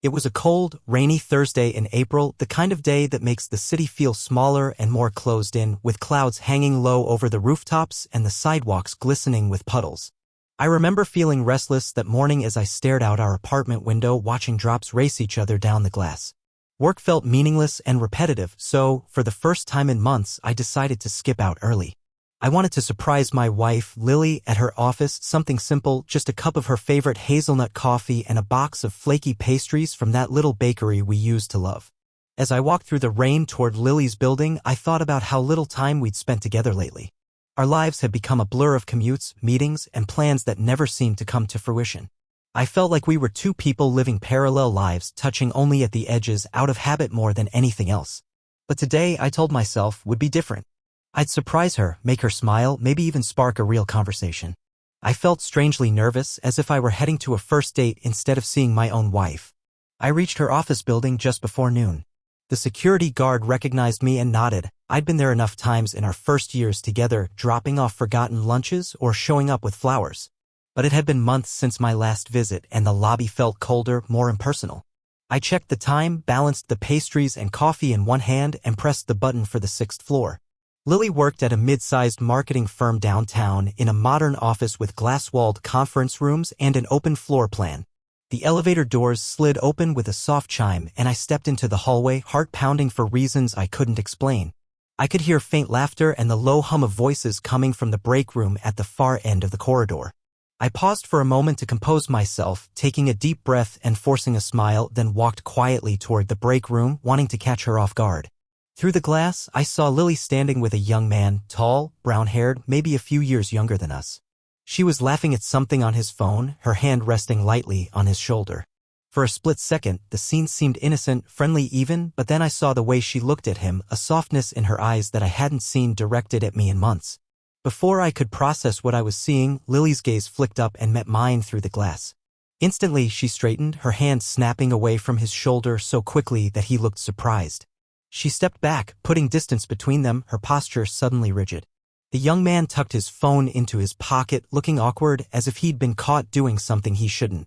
It was a cold, rainy Thursday in April, the kind of day that makes the city feel smaller and more closed in, with clouds hanging low over the rooftops and the sidewalks glistening with puddles. I remember feeling restless that morning as I stared out our apartment window watching drops race each other down the glass. Work felt meaningless and repetitive, so, for the first time in months, I decided to skip out early. I wanted to surprise my wife, Lily, at her office, something simple, just a cup of her favorite hazelnut coffee and a box of flaky pastries from that little bakery we used to love. As I walked through the rain toward Lily's building, I thought about how little time we'd spent together lately. Our lives had become a blur of commutes, meetings, and plans that never seemed to come to fruition. I felt like we were two people living parallel lives, touching only at the edges, out of habit more than anything else. But today, I told myself, would be different. I'd surprise her, make her smile, maybe even spark a real conversation. I felt strangely nervous, as if I were heading to a first date instead of seeing my own wife. I reached her office building just before noon. The security guard recognized me and nodded. I'd been there enough times in our first years together, dropping off forgotten lunches or showing up with flowers. But it had been months since my last visit, and the lobby felt colder, more impersonal. I checked the time, balanced the pastries and coffee in one hand, and pressed the button for the 6th floor. Lily worked at a mid-sized marketing firm downtown in a modern office with glass-walled conference rooms and an open floor plan. The elevator doors slid open with a soft chime, and I stepped into the hallway, heart pounding for reasons I couldn't explain. I could hear faint laughter and the low hum of voices coming from the break room at the far end of the corridor. I paused for a moment to compose myself, taking a deep breath and forcing a smile, then walked quietly toward the break room, wanting to catch her off guard. Through the glass, I saw Lily standing with a young man, tall, brown-haired, maybe a few years younger than us. She was laughing at something on his phone, her hand resting lightly on his shoulder. For a split second, the scene seemed innocent, friendly even, but then I saw the way she looked at him, a softness in her eyes that I hadn't seen directed at me in months. Before I could process what I was seeing, Lily's gaze flicked up and met mine through the glass. Instantly, she straightened, her hand snapping away from his shoulder so quickly that he looked surprised. She stepped back, putting distance between them, her posture suddenly rigid. The young man tucked his phone into his pocket, looking awkward, as if he'd been caught doing something he shouldn't.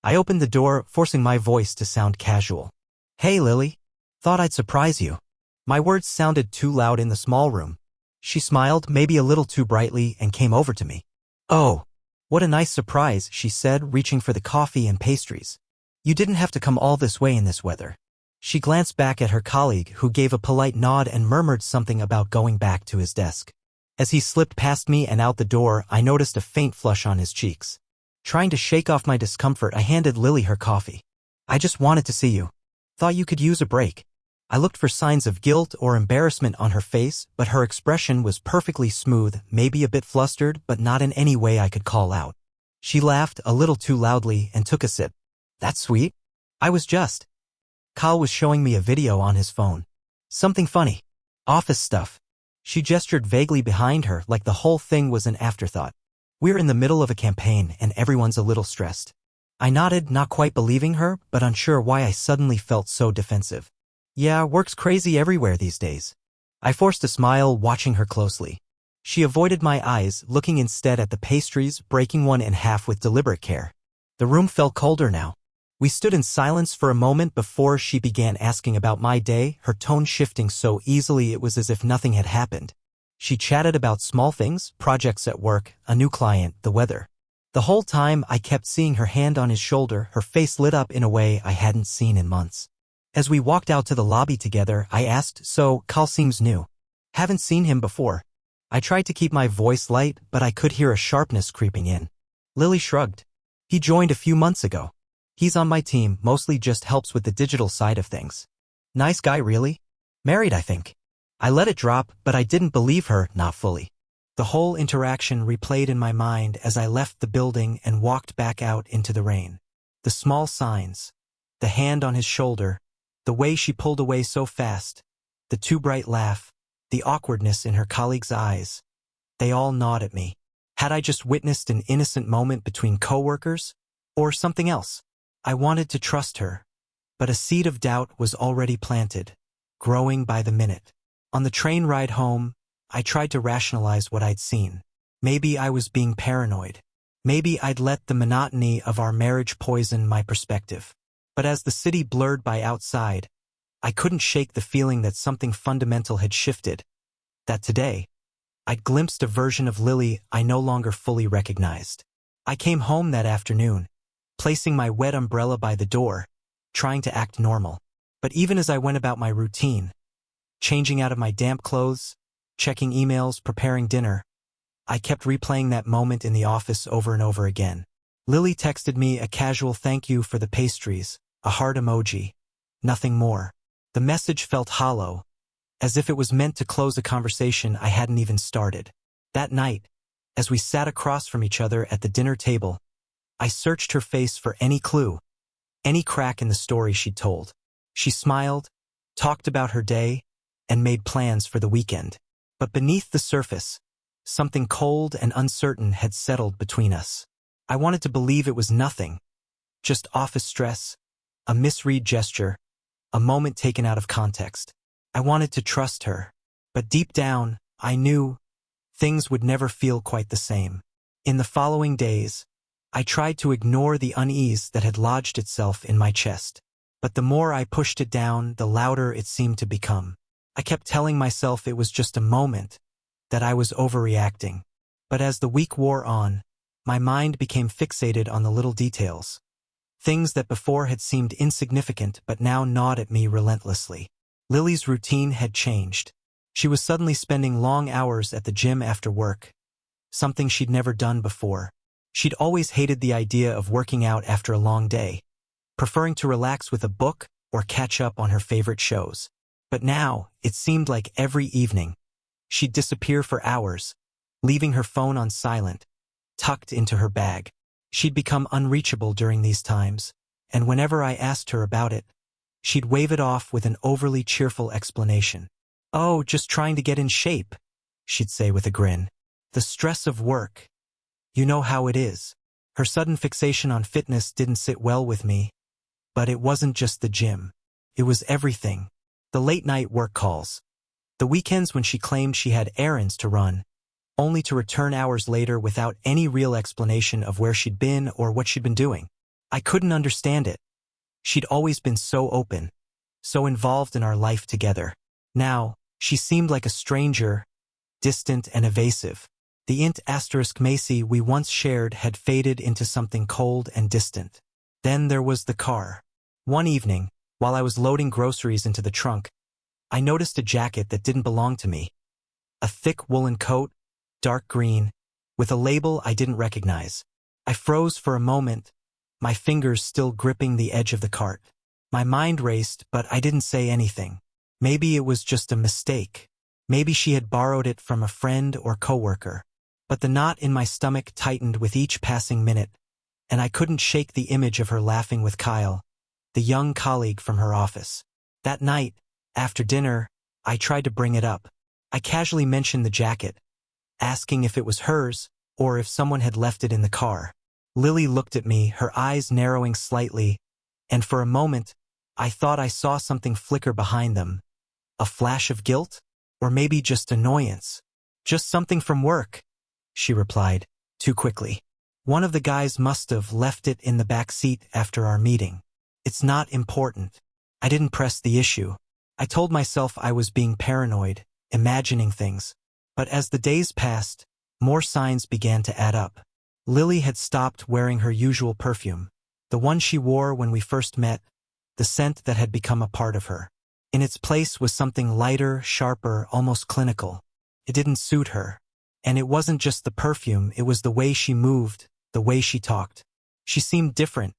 I opened the door, forcing my voice to sound casual. "Hey, Lily. Thought I'd surprise you." My words sounded too loud in the small room. She smiled, maybe a little too brightly, and came over to me. "Oh, what a nice surprise," she said, reaching for the coffee and pastries. "You didn't have to come all this way in this weather." She glanced back at her colleague, who gave a polite nod and murmured something about going back to his desk. As he slipped past me and out the door, I noticed a faint flush on his cheeks. Trying to shake off my discomfort, I handed Lily her coffee. "I just wanted to see you. Thought you could use a break." I looked for signs of guilt or embarrassment on her face, but her expression was perfectly smooth, maybe a bit flustered, but not in any way I could call out. She laughed, a little too loudly, and took a sip. "That's sweet. I was just..." Kyle was showing me a video on his phone. "Something funny. Office stuff." She gestured vaguely behind her, like the whole thing was an afterthought. "We're in the middle of a campaign, and everyone's a little stressed." I nodded, not quite believing her, but unsure why I suddenly felt so defensive. "Yeah, work's crazy everywhere these days." I forced a smile, watching her closely. She avoided my eyes, looking instead at the pastries, breaking one in half with deliberate care. The room felt colder now. We stood in silence for a moment before she began asking about my day, her tone shifting so easily it was as if nothing had happened. She chatted about small things, projects at work, a new client, the weather. The whole time I kept seeing her hand on his shoulder, her face lit up in a way I hadn't seen in months. As we walked out to the lobby together, I asked, "So, Kyle seems new. Haven't seen him before." I tried to keep my voice light, but I could hear a sharpness creeping in. Lily shrugged. "He joined a few months ago. He's on my team, mostly just helps with the digital side of things. Nice guy, really. Married, I think." I let it drop, but I didn't believe her, not fully. The whole interaction replayed in my mind as I left the building and walked back out into the rain. The small signs, the hand on his shoulder, the way she pulled away so fast, the too bright laugh, the awkwardness in her colleague's eyes. They all gnawed at me. Had I just witnessed an innocent moment between coworkers? Or something else? I wanted to trust her, but a seed of doubt was already planted, growing by the minute. On the train ride home, I tried to rationalize what I'd seen. Maybe I was being paranoid. Maybe I'd let the monotony of our marriage poison my perspective. But as the city blurred by outside, I couldn't shake the feeling that something fundamental had shifted, that today, I'd glimpsed a version of Lily I no longer fully recognized. I came home that afternoon, placing my wet umbrella by the door, trying to act normal. But even as I went about my routine, changing out of my damp clothes, checking emails, preparing dinner, I kept replaying that moment in the office over and over again. Lily texted me a casual thank you for the pastries, a heart emoji, nothing more. The message felt hollow, as if it was meant to close a conversation I hadn't even started. That night, as we sat across from each other at the dinner table, I searched her face for any clue, any crack in the story she'd told. She smiled, talked about her day, and made plans for the weekend. But beneath the surface, something cold and uncertain had settled between us. I wanted to believe it was nothing, just office stress, a misread gesture, a moment taken out of context. I wanted to trust her, but deep down, I knew things would never feel quite the same. In the following days, I tried to ignore the unease that had lodged itself in my chest. But the more I pushed it down, the louder it seemed to become. I kept telling myself it was just a moment, that I was overreacting. But as the week wore on, my mind became fixated on the little details. Things that before had seemed insignificant but now gnawed at me relentlessly. Lily's routine had changed. She was suddenly spending long hours at the gym after work, something she'd never done before. She'd always hated the idea of working out after a long day, preferring to relax with a book or catch up on her favorite shows. But now, it seemed like every evening, she'd disappear for hours, leaving her phone on silent, tucked into her bag. She'd become unreachable during these times, and whenever I asked her about it, she'd wave it off with an overly cheerful explanation. "Oh, just trying to get in shape," she'd say with a grin. "The stress of work. You know how it is." Her sudden fixation on fitness didn't sit well with me, but it wasn't just the gym. It was everything. The late-night work calls. The weekends when she claimed she had errands to run, only to return hours later without any real explanation of where she'd been or what she'd been doing. I couldn't understand it. She'd always been so open, so involved in our life together. Now, she seemed like a stranger, distant and evasive. The int*Macy we once shared had faded into something cold and distant. Then there was the car. One evening, while I was loading groceries into the trunk, I noticed a jacket that didn't belong to me. A thick woolen coat, dark green, with a label I didn't recognize. I froze for a moment, my fingers still gripping the edge of the cart. My mind raced, but I didn't say anything. Maybe it was just a mistake. Maybe she had borrowed it from a friend or coworker. But the knot in my stomach tightened with each passing minute, and I couldn't shake the image of her laughing with Kyle, the young colleague from her office. That night, after dinner, I tried to bring it up. I casually mentioned the jacket, asking if it was hers or if someone had left it in the car. Lily looked at me, her eyes narrowing slightly, and for a moment, I thought I saw something flicker behind them. A flash of guilt? Or maybe just annoyance. "Just something from work," she replied, too quickly. "One of the guys must have left it in the back seat after our meeting. It's not important." I didn't press the issue. I told myself I was being paranoid, imagining things. But as the days passed, more signs began to add up. Lily had stopped wearing her usual perfume, the one she wore when we first met, the scent that had become a part of her. In its place was something lighter, sharper, almost clinical. It didn't suit her. And it wasn't just the perfume, it was the way she moved, the way she talked. She seemed different,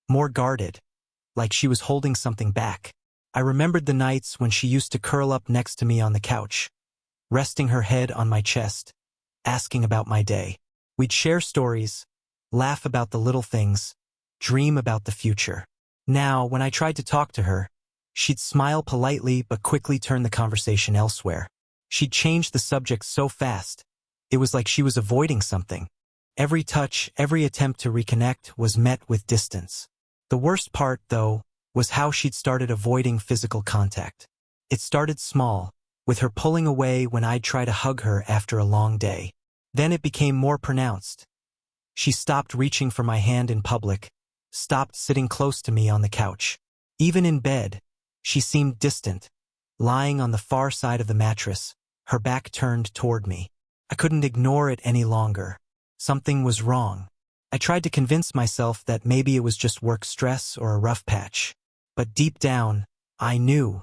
more guarded, like she was holding something back. I remembered the nights when she used to curl up next to me on the couch, resting her head on my chest, asking about my day. We'd share stories, laugh about the little things, dream about the future. Now, when I tried to talk to her, she'd smile politely but quickly turn the conversation elsewhere. She'd changed the subject so fast, it was like she was avoiding something. Every touch, every attempt to reconnect was met with distance. The worst part, though, was how she'd started avoiding physical contact. It started small, with her pulling away when I'd try to hug her after a long day. Then it became more pronounced. She stopped reaching for my hand in public, stopped sitting close to me on the couch. Even in bed, she seemed distant, lying on the far side of the mattress, her back turned toward me. I couldn't ignore it any longer. Something was wrong. I tried to convince myself that maybe it was just work stress or a rough patch. But deep down, I knew.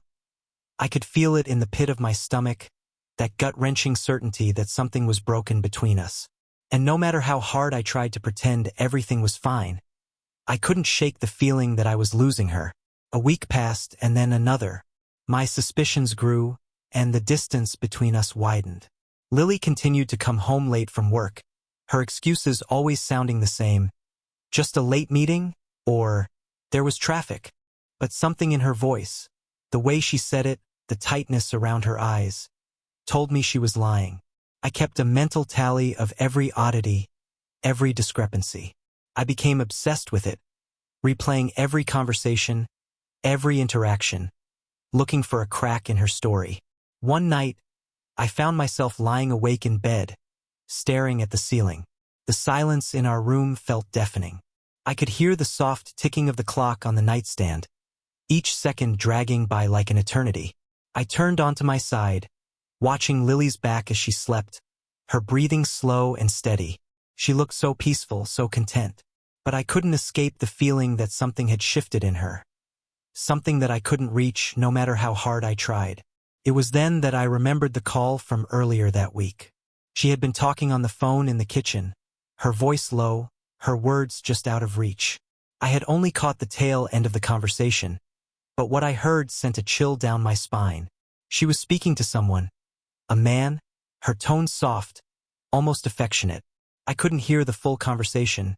I could feel it in the pit of my stomach, that gut-wrenching certainty that something was broken between us. And no matter how hard I tried to pretend everything was fine, I couldn't shake the feeling that I was losing her. A week passed and then another. My suspicions grew, and the distance between us widened. Lily continued to come home late from work, her excuses always sounding the same. Just a late meeting? Or, there was traffic. But something in her voice, the way she said it, the tightness around her eyes, told me she was lying. I kept a mental tally of every oddity, every discrepancy. I became obsessed with it, replaying every conversation, every interaction, looking for a crack in her story. One night, I found myself lying awake in bed, staring at the ceiling. The silence in our room felt deafening. I could hear the soft ticking of the clock on the nightstand, each second dragging by like an eternity. I turned onto my side, watching Lily's back as she slept, her breathing slow and steady. She looked so peaceful, so content. But I couldn't escape the feeling that something had shifted in her. Something that I couldn't reach no matter how hard I tried. It was then that I remembered the call from earlier that week. She had been talking on the phone in the kitchen, her voice low, her words just out of reach. I had only caught the tail end of the conversation, but what I heard sent a chill down my spine. She was speaking to someone, a man, her tone soft, almost affectionate. I couldn't hear the full conversation,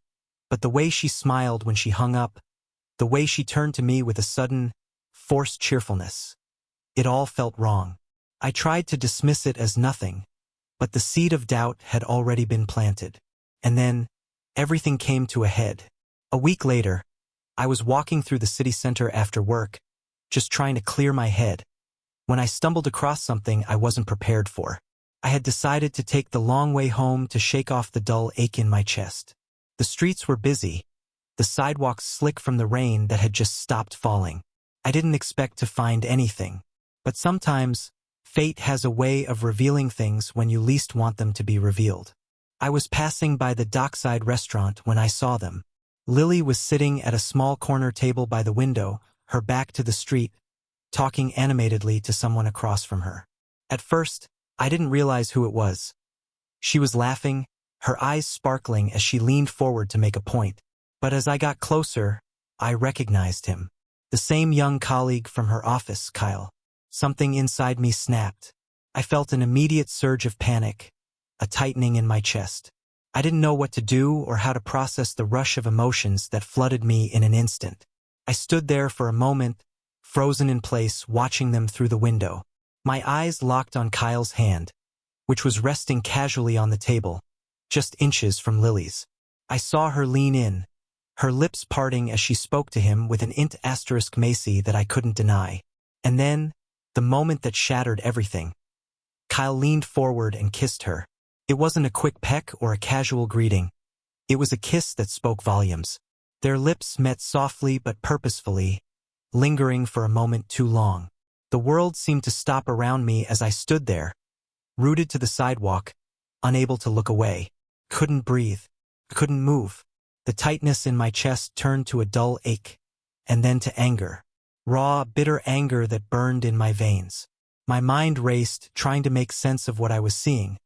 but the way she smiled when she hung up, the way she turned to me with a sudden, forced cheerfulness. It all felt wrong. I tried to dismiss it as nothing, but the seed of doubt had already been planted. And then, everything came to a head. A week later, I was walking through the city center after work, just trying to clear my head, when I stumbled across something I wasn't prepared for. I had decided to take the long way home to shake off the dull ache in my chest. The streets were busy, the sidewalks slick from the rain that had just stopped falling. I didn't expect to find anything. But sometimes, fate has a way of revealing things when you least want them to be revealed. I was passing by the dockside restaurant when I saw them. Lily was sitting at a small corner table by the window, her back to the street, talking animatedly to someone across from her. At first, I didn't realize who it was. She was laughing, her eyes sparkling as she leaned forward to make a point. But as I got closer, I recognized him. The same young colleague from her office, Kyle. Something inside me snapped. I felt an immediate surge of panic, a tightening in my chest. I didn't know what to do or how to process the rush of emotions that flooded me in an instant. I stood there for a moment, frozen in place, watching them through the window. My eyes locked on Kyle's hand, which was resting casually on the table, just inches from Lily's. I saw her lean in, her lips parting as she spoke to him with an ** Macy that I couldn't deny. And then, the moment that shattered everything. Kyle leaned forward and kissed her. It wasn't a quick peck or a casual greeting. It was a kiss that spoke volumes. Their lips met softly but purposefully, lingering for a moment too long. The world seemed to stop around me as I stood there, rooted to the sidewalk, unable to look away. Couldn't breathe. Couldn't move. The tightness in my chest turned to a dull ache, and then to anger. Raw, bitter anger that burned in my veins. My mind raced, trying to make sense of what I was seeing.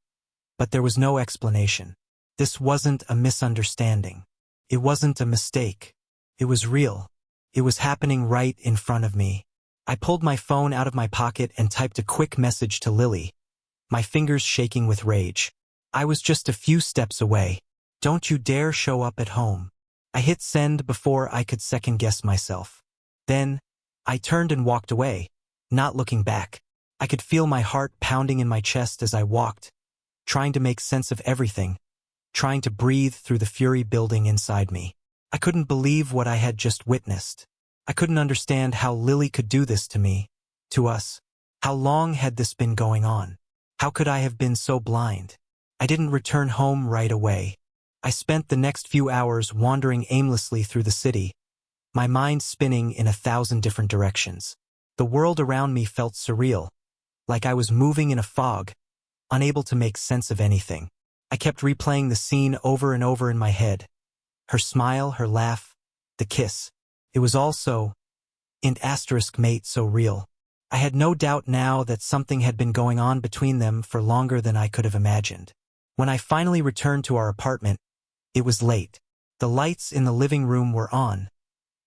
But there was no explanation. This wasn't a misunderstanding. It wasn't a mistake. It was real. It was happening right in front of me. I pulled my phone out of my pocket and typed a quick message to Lily, my fingers shaking with rage. I was just a few steps away. Don't you dare show up at home. I hit send before I could second-guess myself. Then, I turned and walked away, not looking back. I could feel my heart pounding in my chest as I walked, trying to make sense of everything, trying to breathe through the fury building inside me. I couldn't believe what I had just witnessed. I couldn't understand how Lily could do this to me, to us. How long had this been going on? How could I have been so blind? I didn't return home right away. I spent the next few hours wandering aimlessly through the city, my mind spinning in 1,000 different directions. The world around me felt surreal, like I was moving in a fog, unable to make sense of anything. I kept replaying the scene over and over in my head. Her smile, her laugh, the kiss. It was all so, mate, so real. I had no doubt now that something had been going on between them for longer than I could have imagined. When I finally returned to our apartment, it was late. The lights in the living room were on,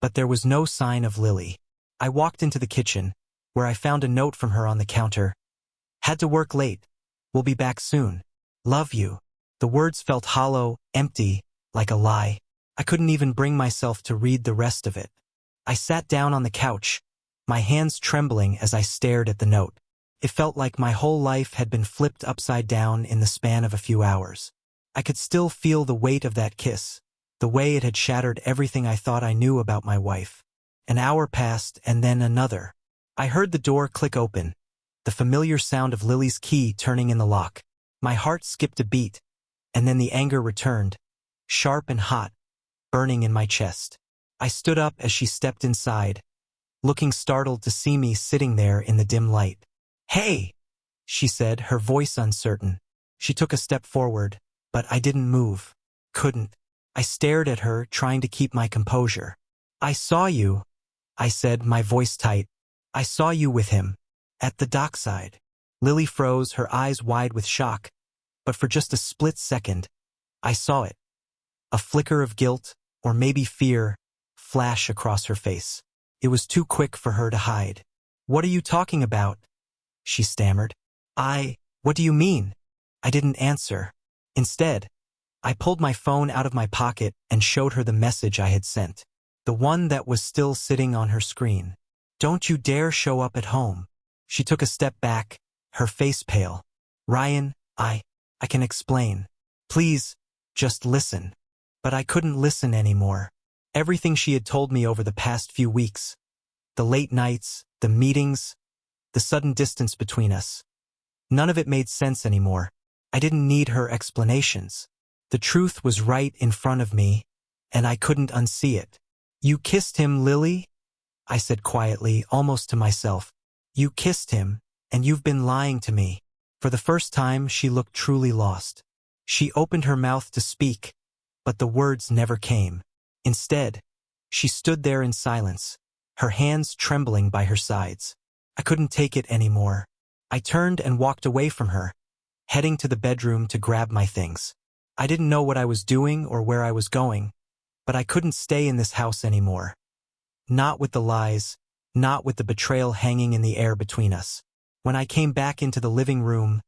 but there was no sign of Lily. I walked into the kitchen, where I found a note from her on the counter. Had to work late. Will be back soon. Love you. The words felt hollow, empty, like a lie. I couldn't even bring myself to read the rest of it. I sat down on the couch, my hands trembling as I stared at the note. It felt like my whole life had been flipped upside down in the span of a few hours. I could still feel the weight of that kiss, the way it had shattered everything I thought I knew about my wife. An hour passed and then another. I heard the door click open, the familiar sound of Lily's key turning in the lock. My heart skipped a beat, and then the anger returned, sharp and hot, burning in my chest. I stood up as she stepped inside, looking startled to see me sitting there in the dim light. "Hey," she said, her voice uncertain. She took a step forward, but I didn't move. Couldn't. I stared at her, trying to keep my composure. "I saw you," I said, my voice tight. "I saw you with him. At the dockside." Lily froze, her eyes wide with shock. But for just a split second, I saw it. A flicker of guilt, or maybe fear, flash across her face. It was too quick for her to hide. "What are you talking about?" she stammered. What do you mean?" I didn't answer. Instead, I pulled my phone out of my pocket and showed her the message I had sent. The one that was still sitting on her screen. "Don't you dare show up at home." She took a step back, her face pale. "Ryan, I can explain. Please, just listen." But I couldn't listen anymore. Everything she had told me over the past few weeks, the late nights, the meetings, the sudden distance between us, none of it made sense anymore. I didn't need her explanations. The truth was right in front of me, and I couldn't unsee it. "You kissed him, Lily?" I said quietly, almost to myself. "You kissed him, and you've been lying to me." For the first time, she looked truly lost. She opened her mouth to speak, but the words never came. Instead, she stood there in silence, her hands trembling by her sides. I couldn't take it anymore. I turned and walked away from her, heading to the bedroom to grab my things. I didn't know what I was doing or where I was going, but I couldn't stay in this house anymore. Not with the lies, not with the betrayal hanging in the air between us. When I came back into the living room,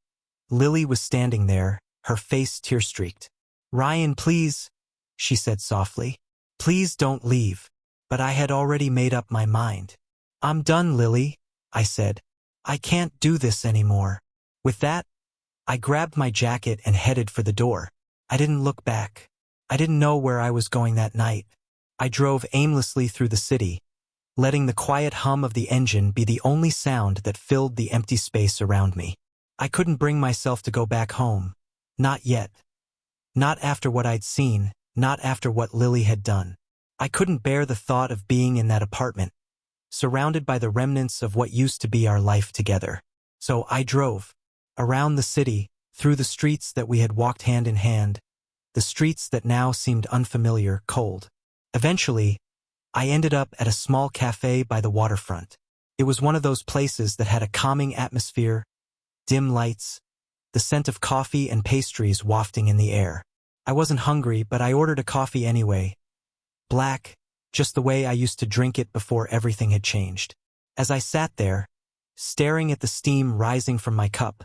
Lily was standing there, her face tear-streaked. "Ryan, please," she said softly. "Please don't leave." But I had already made up my mind. "I'm done, Lily," I said. "I can't do this anymore." With that, I grabbed my jacket and headed for the door. I didn't look back. I didn't know where I was going that night. I drove aimlessly through the city, letting the quiet hum of the engine be the only sound that filled the empty space around me. I couldn't bring myself to go back home. Not yet. Not after what I'd seen, not after what Lily had done. I couldn't bear the thought of being in that apartment, surrounded by the remnants of what used to be our life together. So I drove. Around the city, through the streets that we had walked hand in hand, the streets that now seemed unfamiliar, cold. Eventually, I ended up at a small cafe by the waterfront. It was one of those places that had a calming atmosphere, dim lights, the scent of coffee and pastries wafting in the air. I wasn't hungry, but I ordered a coffee anyway. Black, just the way I used to drink it before everything had changed. As I sat there, staring at the steam rising from my cup,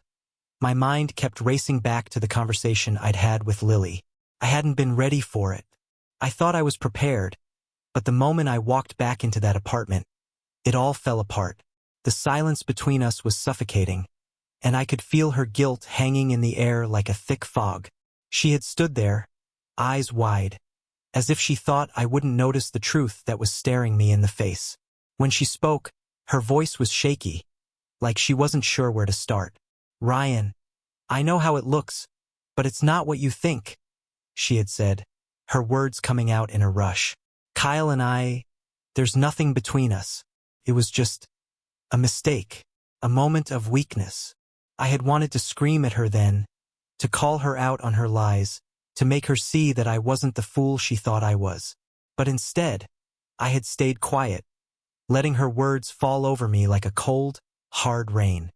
my mind kept racing back to the conversation I'd had with Lily. I hadn't been ready for it. I thought I was prepared, but the moment I walked back into that apartment, it all fell apart. The silence between us was suffocating, and I could feel her guilt hanging in the air like a thick fog. She had stood there, eyes wide, as if she thought I wouldn't notice the truth that was staring me in the face. When she spoke, her voice was shaky, like she wasn't sure where to start. "Ryan, I know how it looks, but it's not what you think," she had said, her words coming out in a rush. "Kyle and I, There's nothing between us. It was just a mistake, a moment of weakness. I had wanted to scream at her then, to call her out on her lies, to make her see that I wasn't the fool she thought I was. But instead, I had stayed quiet, letting her words fall over me like a cold, hard rain.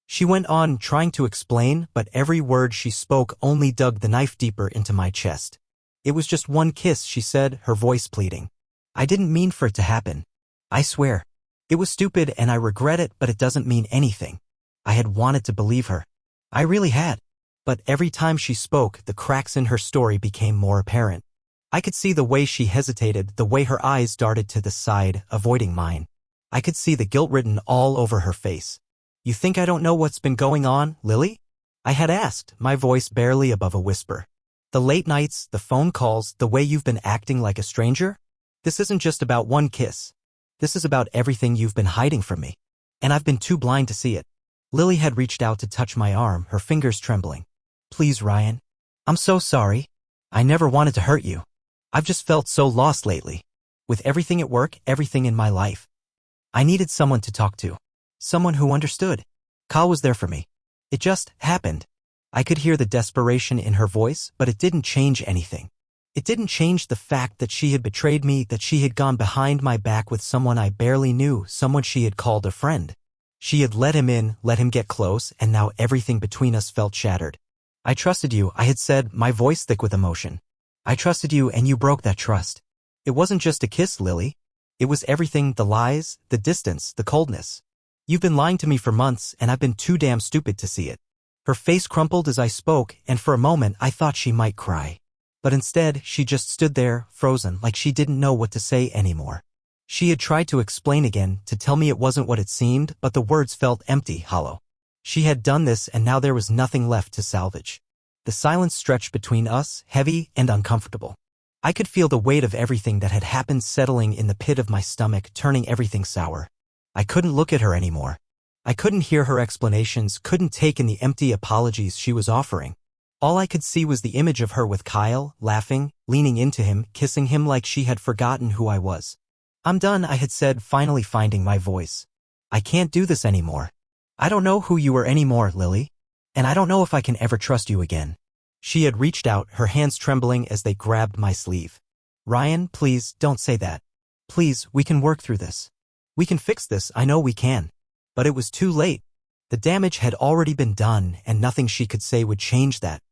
She went on trying to explain, but every word she spoke only dug the knife deeper into my chest. It was just one kiss, she said, her voice pleading. I didn't mean for it to happen. I swear. It was stupid and I regret it, but it doesn't mean anything. I had wanted to believe her. I really had. But every time she spoke, the cracks in her story became more apparent. I could see the way she hesitated, the way her eyes darted to the side, avoiding mine. I could see the guilt written all over her face. You think I don't know what's been going on, Lily? I had asked, my voice barely above a whisper. The late nights, the phone calls, the way you've been acting like a stranger? This isn't just about one kiss. This is about everything you've been hiding from me. And I've been too blind to see it. Lily had reached out to touch my arm, her fingers trembling. Please, Ryan. I'm so sorry. I never wanted to hurt you. I've just felt so lost lately. With everything at work, everything in my life. I needed someone to talk to. Someone who understood. Kyle was there for me. It just happened. I could hear the desperation in her voice, but it didn't change anything. It didn't change the fact that she had betrayed me, that she had gone behind my back with someone I barely knew, someone she had called a friend. She had let him in, let him get close, and now everything between us felt shattered. I trusted you, I had said, my voice thick with emotion. I trusted you and you broke that trust. It wasn't just a kiss, Lily. It was everything, the lies, the distance, the coldness. You've been lying to me for months and I've been too damn stupid to see it. Her face crumpled as I spoke, and for a moment I thought she might cry. But instead, she just stood there, frozen, like she didn't know what to say anymore. She had tried to explain again, to tell me it wasn't what it seemed, but the words felt empty, hollow. She had done this and now there was nothing left to salvage. The silence stretched between us, heavy and uncomfortable. I could feel the weight of everything that had happened settling in the pit of my stomach, turning everything sour. I couldn't look at her anymore. I couldn't hear her explanations, couldn't take in the empty apologies she was offering. All I could see was the image of her with Kyle, laughing, leaning into him, kissing him like she had forgotten who I was. I'm done, I had said, finally finding my voice. I can't do this anymore. I don't know who you are anymore, Lily. And I don't know if I can ever trust you again. She had reached out, her hands trembling as they grabbed my sleeve. Ryan, please, don't say that. Please, we can work through this. We can fix this, I know we can. But it was too late. The damage had already been done, and nothing she could say would change that.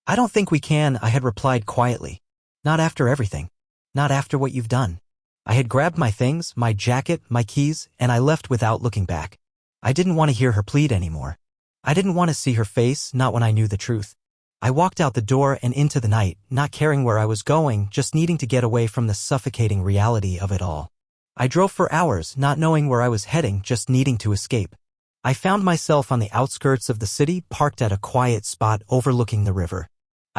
I don't think we can, I had replied quietly. Not after everything. Not after what you've done. I had grabbed my things, my jacket, my keys, and I left without looking back. I didn't want to hear her plead anymore. I didn't want to see her face, not when I knew the truth. I walked out the door and into the night, not caring where I was going, just needing to get away from the suffocating reality of it all. I drove for hours, not knowing where I was heading, just needing to escape. I found myself on the outskirts of the city, parked at a quiet spot overlooking the river.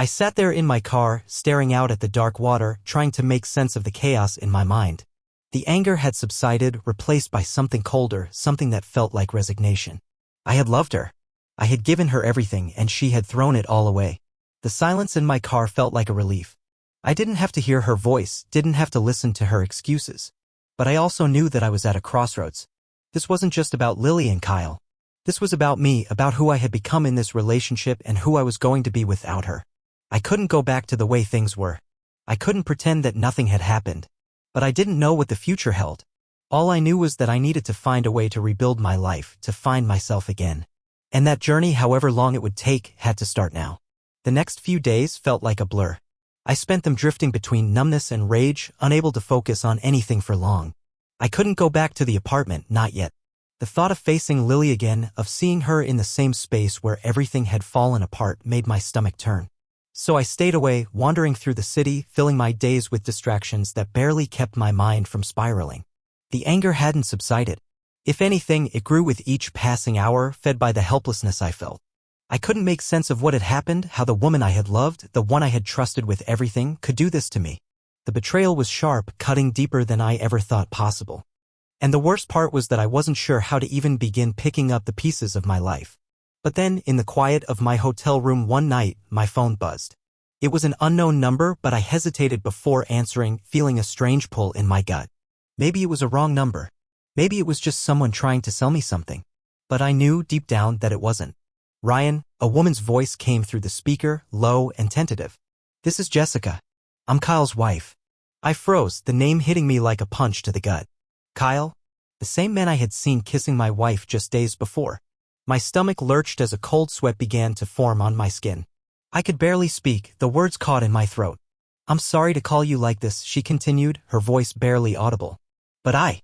I sat there in my car, staring out at the dark water, trying to make sense of the chaos in my mind. The anger had subsided, replaced by something colder, something that felt like resignation. I had loved her. I had given her everything, and she had thrown it all away. The silence in my car felt like a relief. I didn't have to hear her voice, didn't have to listen to her excuses. But I also knew that I was at a crossroads. This wasn't just about Lily and Kyle. This was about me, about who I had become in this relationship and who I was going to be without her. I couldn't go back to the way things were. I couldn't pretend that nothing had happened. But I didn't know what the future held. All I knew was that I needed to find a way to rebuild my life, to find myself again. And that journey, however long it would take, had to start now. The next few days felt like a blur. I spent them drifting between numbness and rage, unable to focus on anything for long. I couldn't go back to the apartment, not yet. The thought of facing Lily again, of seeing her in the same space where everything had fallen apart, made my stomach turn. So I stayed away, wandering through the city, filling my days with distractions that barely kept my mind from spiraling. The anger hadn't subsided. If anything, it grew with each passing hour, fed by the helplessness I felt. I couldn't make sense of what had happened, how the woman I had loved, the one I had trusted with everything, could do this to me. The betrayal was sharp, cutting deeper than I ever thought possible. And the worst part was that I wasn't sure how to even begin picking up the pieces of my life. But then, in the quiet of my hotel room one night, my phone buzzed. It was an unknown number, but I hesitated before answering, feeling a strange pull in my gut. Maybe it was a wrong number. Maybe it was just someone trying to sell me something. But I knew deep down that it wasn't. Ryan, a woman's voice came through the speaker, low and tentative. This is Jessica. I'm Kyle's wife. I froze, the name hitting me like a punch to the gut. Kyle? The same man I had seen kissing my wife just days before. My stomach lurched as a cold sweat began to form on my skin. I could barely speak, the words caught in my throat. I'm sorry to call you like this, she continued, her voice barely audible. But I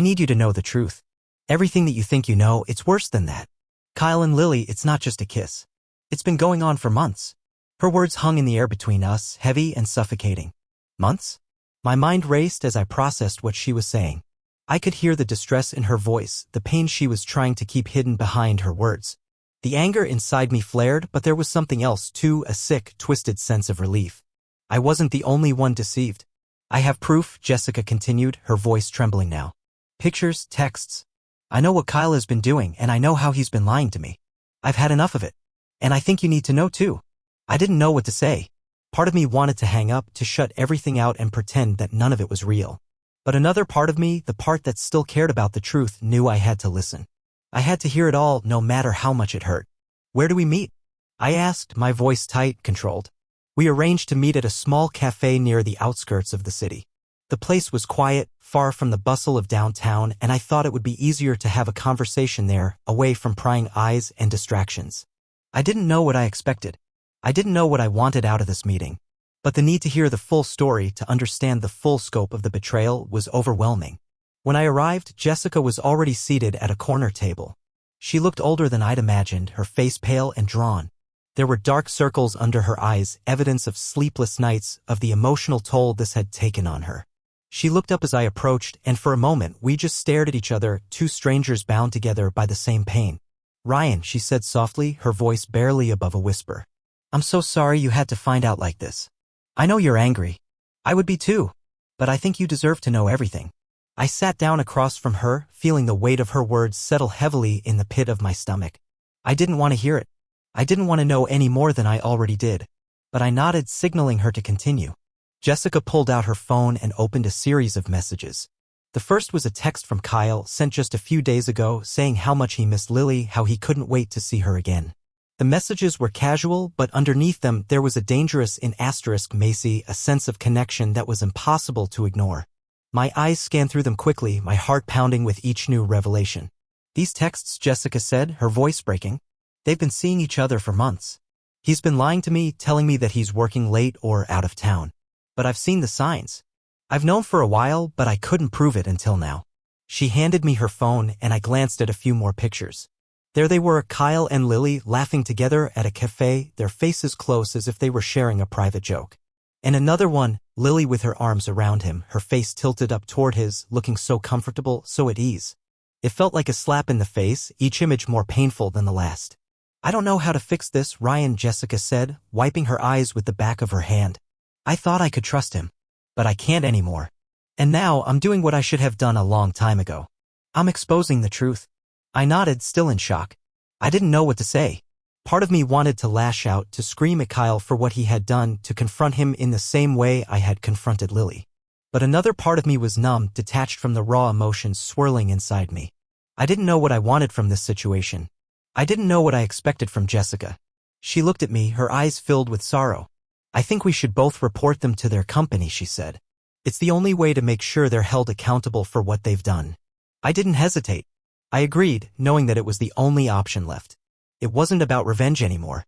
need you to know the truth. Everything that you think you know, it's worse than that. Kyle and Lily, it's not just a kiss. It's been going on for months. Her words hung in the air between us, heavy and suffocating. Months? My mind raced as I processed what she was saying. I could hear the distress in her voice, the pain she was trying to keep hidden behind her words. The anger inside me flared, but there was something else too, a sick, twisted sense of relief. I wasn't the only one deceived. I have proof, Jessica continued, her voice trembling now. Pictures, texts. I know what Kyle has been doing, and I know how he's been lying to me. I've had enough of it. And I think you need to know too. I didn't know what to say. Part of me wanted to hang up, to shut everything out and pretend that none of it was real. But another part of me, the part that still cared about the truth, knew I had to listen. I had to hear it all, no matter how much it hurt. Where do we meet? I asked, my voice tight, controlled. We arranged to meet at a small cafe near the outskirts of the city. The place was quiet, far from the bustle of downtown, and I thought it would be easier to have a conversation there, away from prying eyes and distractions. I didn't know what I expected. I didn't know what I wanted out of this meeting. But the need to hear the full story, to understand the full scope of the betrayal, was overwhelming. When I arrived, Jessica was already seated at a corner table. She looked older than I'd imagined, her face pale and drawn. There were dark circles under her eyes, evidence of sleepless nights, of the emotional toll this had taken on her. She looked up as I approached, and for a moment we just stared at each other, two strangers bound together by the same pain. Ryan, she said softly, her voice barely above a whisper. I'm so sorry you had to find out like this. I know you're angry. I would be too. But I think you deserve to know everything. I sat down across from her, feeling the weight of her words settle heavily in the pit of my stomach. I didn't want to hear it. I didn't want to know any more than I already did. But I nodded, signaling her to continue. Jessica pulled out her phone and opened a series of messages. The first was a text from Kyle, sent just a few days ago, saying how much he missed Lily, how he couldn't wait to see her again. The messages were casual, but underneath them there was a dangerous in asterisk Macy, a sense of connection that was impossible to ignore. My eyes scanned through them quickly, my heart pounding with each new revelation. These texts, Jessica said, her voice breaking. They've been seeing each other for months. He's been lying to me, telling me that he's working late or out of town. But I've seen the signs. I've known for a while, but I couldn't prove it until now. She handed me her phone, and I glanced at a few more pictures. There they were, Kyle and Lily, laughing together at a cafe, their faces close as if they were sharing a private joke. And another one, Lily with her arms around him, her face tilted up toward his, looking so comfortable, so at ease. It felt like a slap in the face, each image more painful than the last. I don't know how to fix this, Ryan, Jessica said, wiping her eyes with the back of her hand. I thought I could trust him. But I can't anymore. And now I'm doing what I should have done a long time ago. I'm exposing the truth. I nodded, still in shock. I didn't know what to say. Part of me wanted to lash out, to scream at Kyle for what he had done, to confront him in the same way I had confronted Lily. But another part of me was numb, detached from the raw emotions swirling inside me. I didn't know what I wanted from this situation. I didn't know what I expected from Jessica. She looked at me, her eyes filled with sorrow. I think we should both report them to their company, she said. It's the only way to make sure they're held accountable for what they've done. I didn't hesitate. I agreed, knowing that it was the only option left. It wasn't about revenge anymore.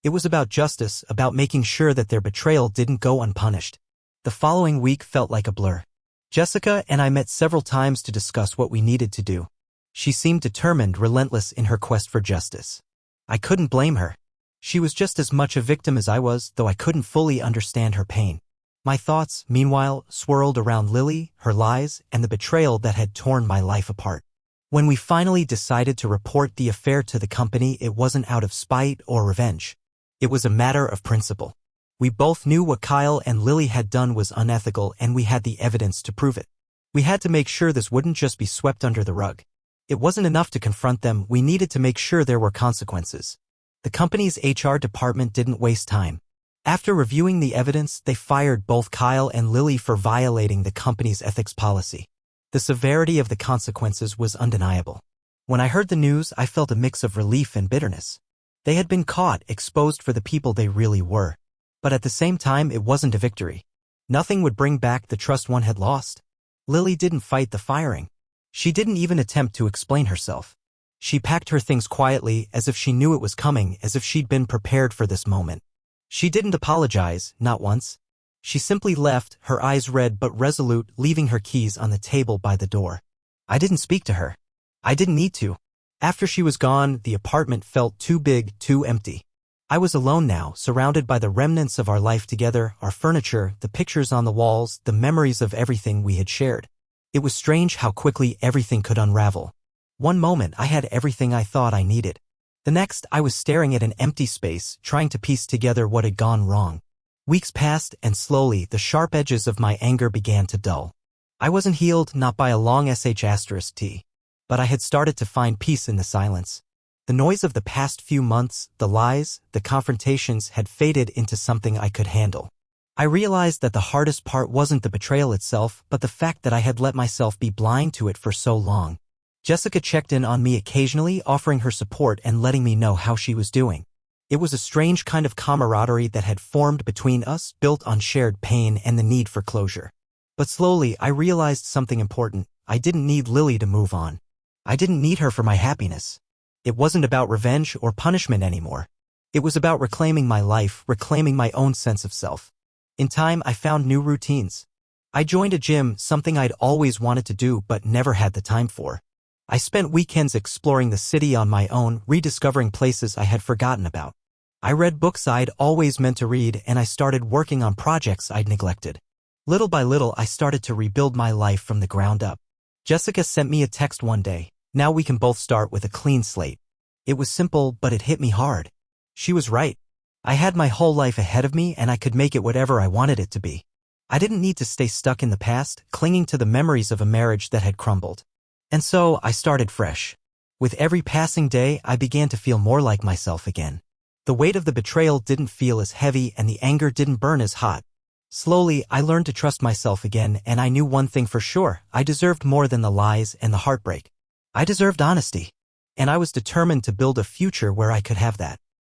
It was about justice, about making sure that their betrayal didn't go unpunished. The following week felt like a blur. Jessica and I met several times to discuss what we needed to do. She seemed determined, relentless in her quest for justice. I couldn't blame her. She was just as much a victim as I was, though I couldn't fully understand her pain. My thoughts, meanwhile, swirled around Lily, her lies, and the betrayal that had torn my life apart. When we finally decided to report the affair to the company, it wasn't out of spite or revenge. It was a matter of principle. We both knew what Kyle and Lily had done was unethical, and we had the evidence to prove it. We had to make sure this wouldn't just be swept under the rug. It wasn't enough to confront them, we needed to make sure there were consequences. The company's HR department didn't waste time. After reviewing the evidence, they fired both Kyle and Lily for violating the company's ethics policy. The severity of the consequences was undeniable. When I heard the news, I felt a mix of relief and bitterness. They had been caught, exposed for the people they really were. But at the same time, it wasn't a victory. Nothing would bring back the trust one had lost. Lily didn't fight the firing. She didn't even attempt to explain herself. She packed her things quietly, as if she knew it was coming, as if she'd been prepared for this moment. She didn't apologize, not once. She simply left, her eyes red but resolute, leaving her keys on the table by the door. I didn't speak to her. I didn't need to. After she was gone, the apartment felt too big, too empty. I was alone now, surrounded by the remnants of our life together, our furniture, the pictures on the walls, the memories of everything we had shared. It was strange how quickly everything could unravel. One moment I had everything I thought I needed. The next I was staring at an empty space, trying to piece together what had gone wrong. Weeks passed, and slowly the sharp edges of my anger began to dull. I wasn't healed, not by a long sh*t, but I had started to find peace in the silence. The noise of the past few months, the lies, the confrontations had faded into something I could handle. I realized that the hardest part wasn't the betrayal itself, but the fact that I had let myself be blind to it for so long. Jessica checked in on me occasionally, offering her support and letting me know how she was doing. It was a strange kind of camaraderie that had formed between us, built on shared pain and the need for closure. But slowly I realized something important. I didn't need Lily to move on. I didn't need her for my happiness. It wasn't about revenge or punishment anymore. It was about reclaiming my life, reclaiming my own sense of self. In time, I found new routines. I joined a gym, something I'd always wanted to do but never had the time for. I spent weekends exploring the city on my own, rediscovering places I had forgotten about. I read books I'd always meant to read, and I started working on projects I'd neglected. Little by little, I started to rebuild my life from the ground up. Jessica sent me a text one day. Now we can both start with a clean slate. It was simple, but it hit me hard. She was right. I had my whole life ahead of me, and I could make it whatever I wanted it to be. I didn't need to stay stuck in the past, clinging to the memories of a marriage that had crumbled. And so, I started fresh. With every passing day, I began to feel more like myself again. The weight of the betrayal didn't feel as heavy, and the anger didn't burn as hot. Slowly, I learned to trust myself again, and I knew one thing for sure: I deserved more than the lies and the heartbreak. I deserved honesty. And I was determined to build a future where I could have that.